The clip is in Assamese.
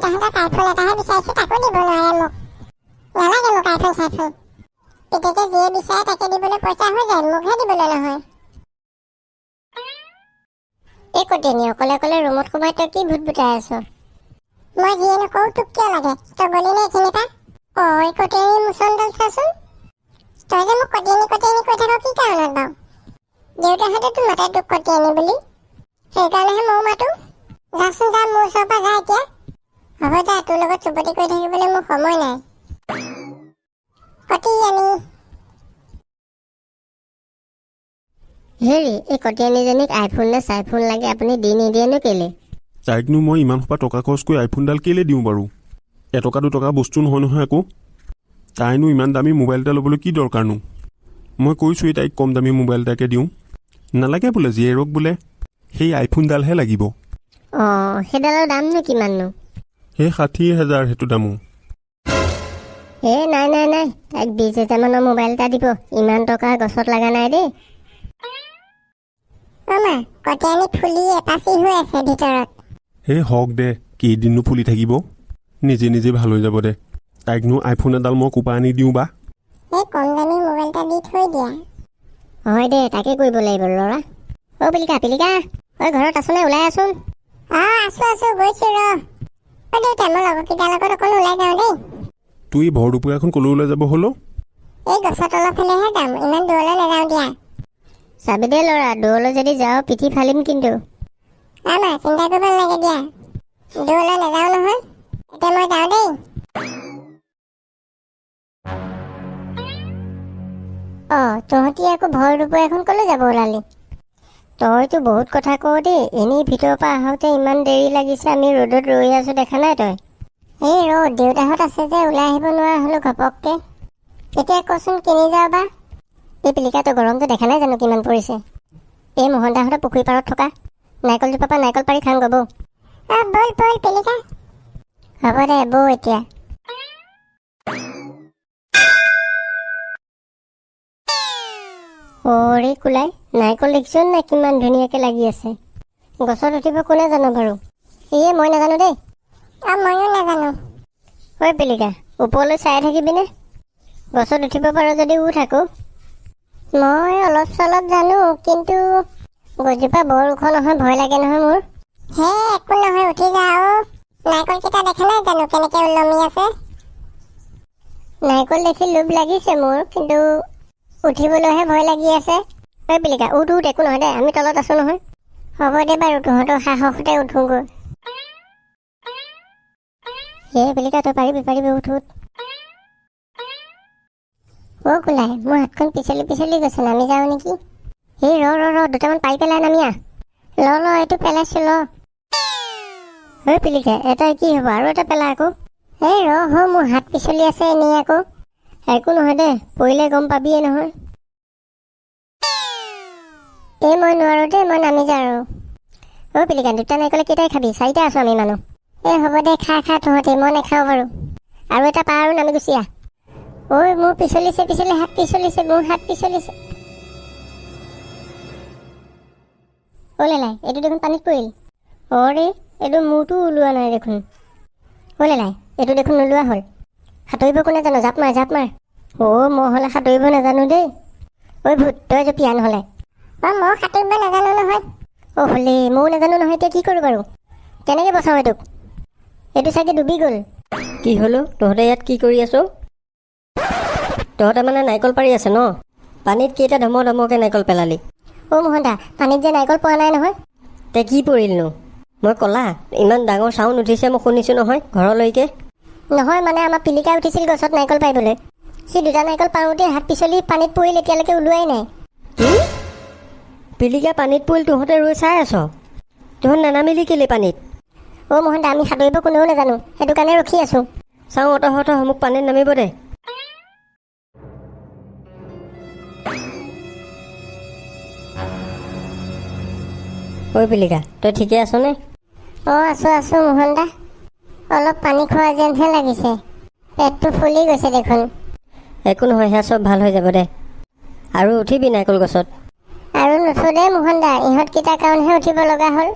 তাহাঁতক আইফোন এটাহে বিচাৰিছোঁ, তাকো দিব নোৱাৰে মোক। নালাগে মোক আইফোন চাইফোন। পিতেকে যিয়ে বিচাৰে তাকে দিবলৈ পইচা হৈ যায়, মোকহে দিবলৈ নহয়। এই কটিয়ানি অকলে অকলে ৰুমত সোমাই তই কি ভূত বুটাই আছ? মই যিয়ে নকওঁ তোক কিয় লাগে? তই গলি নে এইখিনিৰ পৰা? এই কটিয়ানি মুচন্দল চাচোন। তই যে মোক কটিয়ানি কটিয়ানি কৈ থাক কি কাৰণত বাৰু? দেউতাহঁতেতো মাতে তোক কটিয়ানি বুলি, সেইকাৰণেহে ময়ো মাতো। যাচোন যা, মোৰ ওচৰৰ পৰা যা এতিয়া। হ'ব যা, তোৰ লগত চুপতি কৰি থাকিবলৈ মোৰ সময় নাই। কটিয়ানি হেৰি, এই কটিয়ানিজনীক আইফোন নে চাইফোন লাগে, আপুনি দি নিদিয়েনো কেলে? তাইকনো মই ইমান সোপা টকা খৰচ কৰি আইফোনডাল কেলৈ দিওঁ বাৰু? এটকা দুটকা বস্তু নহয় নহয় একো। তাইনো ইমান দামী মোবাইল এটা ল'বলৈ কি দৰকাৰনো? মই কৈছোঁৱেই তাইক কম দামী মোবাইল এটাকে দিওঁ। নালাগে বোলে, জীয়েৰক বোলে সেই আইফোনডালহে লাগিব। সেইডালৰ দামনো কিমাননো? সেই 60,000 সেইটো দামো। নাই নাই নাই, তাইক 20,000 মোবাইল এটা দিব। ইমান টকা গছত লগা নাই দেই। মা, কটিয়ানি ফুলি এপাচি হৈ আছে ভিতৰত। সেই হওক দে, কেইদিননো ফুলি থাকিব, নিজে নিজে ভাল হৈ যাব দে। তাইকনো আইফোন এডাল মই কোপা আনি দিওঁ বা? এই কম দামী মোবাইল এটা দি থৈ দিয়া। হয় দে, তাকে কৰিব লাগিব ল'ৰা। পিলিকা পিলিকা, ঘৰত আছোনে? ওলাই আছোন। আছো গৈছো ৰ। দেউতা, মই লগৰকেইটাৰ লগত অকণ ওলাই যাওঁ দেই। তুই ভৰ দুপৰীয়াখন ক'লৈ ওলাই যাব হলো? এই গছৰ তলৰ ফালেহে যাম, ইমান দূৰলৈ নাযাওঁ দিয়া। চাবি দে ল'ৰা, দূৰলৈ যদি যাওঁ পিঠি ফালিম কিন্তু। মা, চিন্তা কৰিব নালাগে দিয়া, দূৰলৈ নাযাওঁ নহয়। এতিয়া মই যাওঁ দেই। তহঁতি আকৌ ভৰ দুপৰীয়াখন ক'লৈ যাব ওলালি? তইতো বহুত কথা কৱ দেই। এনেই ভিতৰৰ পৰা আহোঁতে ইমান দেৰি লাগিছে, আমি ৰ'দত ৰৈ আছো, দেখা নাই তই? এই ৰ'দ, দেউতাহঁত আছে যে ওলাই আহিব নোৱাৰা হ'লো ঘপককে। এতিয়া কচোন কিনি যাওঁ বা? এই পিলিকা, তই গৰমটো দেখা নাই জানো কিমান পৰিছে? এই মোহনদাহঁতৰ পুখুৰী পাৰত থকা নাৰিকলজোপা পৰা নাৰিকল পাৰি খাং গব। বল বল পিলিকা। হ'ব দে বৌ এতিয়া। অৰে কোলাই, নাৰিকল দেখিছ নাই কিমান ধুনীয়াকে লাগি আছে? গছত উঠিব কোনে জানো বাৰু? মই নাজানো দেই। ময়ো নাজানো। পিলিকা, ওপৰলৈ চাই থাকিবিনে? গছত উঠিব পাৰ যদি উঠ আকৌ। মই অলপ চলপ জানো, কিন্তু গছজোপা বৰ ওখ নহয়, ভয় লাগে নহয় মোৰ। একো নহয়, উঠি যাওঁ। নাৰিকলকেইটা দেখা নাই জানো কেনেকে ওলমি আছে? নাৰিকল দেখি লোভ লাগিছে মোৰ, কিন্তু উঠিবলৈহে ভয় লাগি আছে। পিলিকা, উঠ উঠ, একো নহয় দে, আমি তলত আছো নহয়। হ'ব দে বাৰু, তহঁতৰ সাহসতে উঠোগৈ। পিলিকা, তই পাৰিবি উঠ উঠ। কোলাই, মোৰ হাতখন পিছলি পিছলি গৈছে, নামি যাওঁ নেকি? ৰ দুটামান পাৰি পেলাই নামি আহ। ল এইটো পেলাইছো, ল। পিলিকা, এটা কি হ'ব? আৰু এটা পেলা আকৌ। মোৰ হাত পিছলি আছে এনেই আকৌ। একো নহয় দে, পৰিলে গম পাবিয়ে নহয়। মই নোৱাৰো দেই, মই নামি যাওঁ আৰু। পিলিকা, দুটা নাৰিকলে কেইটাই খাবি? 4টা আছো আমি মানুহ। হ'ব দে, খা তহঁতে, মই নাখাওঁ বাৰু। আৰু এটা পা আৰু নামি গুচি আহ। মোৰ পিছলিছে হাত পিছলিছে, মোৰ হাত পিছলিছে। লাই, এইটো দেখোন পানীত পৰিল। এইটো মূৰটো ওলোৱা নাই দেখোন। লাই, এইটো দেখোন নোলোৱা হ'ল। সাঁতুৰিব কোনে জানো? জাপ মাৰ। মই হ'লে সাঁতুৰিব নাজানো দেই। ভূত, তই জপিয়া নহ'লে। মই সাঁতুৰিব নাজানো নহয়। হ'লে ময়ো নাজানো নহয়, এতিয়া কি কৰোঁ বাৰু? কেনেকৈ বচাওঁ এইটোক? এইটো চাগে ডুবি গ'ল। কি হ'লো? তহঁতে ইয়াত কি কৰি আছ? তহঁতে মানে নাৰিকল পাৰি আছে ন? পানীত কেইটা ধমকৈ নাৰিকল পেলালি? মোহনদা, পানীত যে নাৰিকল পোৱা নাই নহয়। তে কি পৰিলনো? মই ক'লা, ইমান ডাঙৰ চাউণ্ড উঠিছে মই শুনিছোঁ নহয় ঘৰলৈকে। নহয় মানে আমাৰ পিলিকা উঠিছিল গছত নাৰিকল পাৰিবলৈ। সি 2টা নাৰিকল পাৰোঁতে হাত পিছলি পানীত পৰিল, এতিয়ালৈকে ওলোৱাই নাই। কি? পিলিকা পানীত পৰিল, তহঁতে ৰৈ চাই আছ? তহঁত নানামিলি কেলে পানীত? মোহনদা, আমি সাঁতুৰিব কোনেও নাজানো, সেইটো কাৰণে ৰখি আছো। চাওঁ, মোক পানীত নামিব দে। পিলিকা, তই ঠিকে আছনে? আছো মোহনদা। অলপ পানী খোৱা যেনহে লাগিছে, পেটটো ফুলি গৈছে দেখোন। একো নহয়, সেয়া চব ভাল হৈ যাব দে। আৰু উঠিবি নাৰিকল গছত। আৰু নুঠো দেই মোহনদা, ইহঁতকেইটাৰ কাৰণেহে উঠিব লগা হ'ল।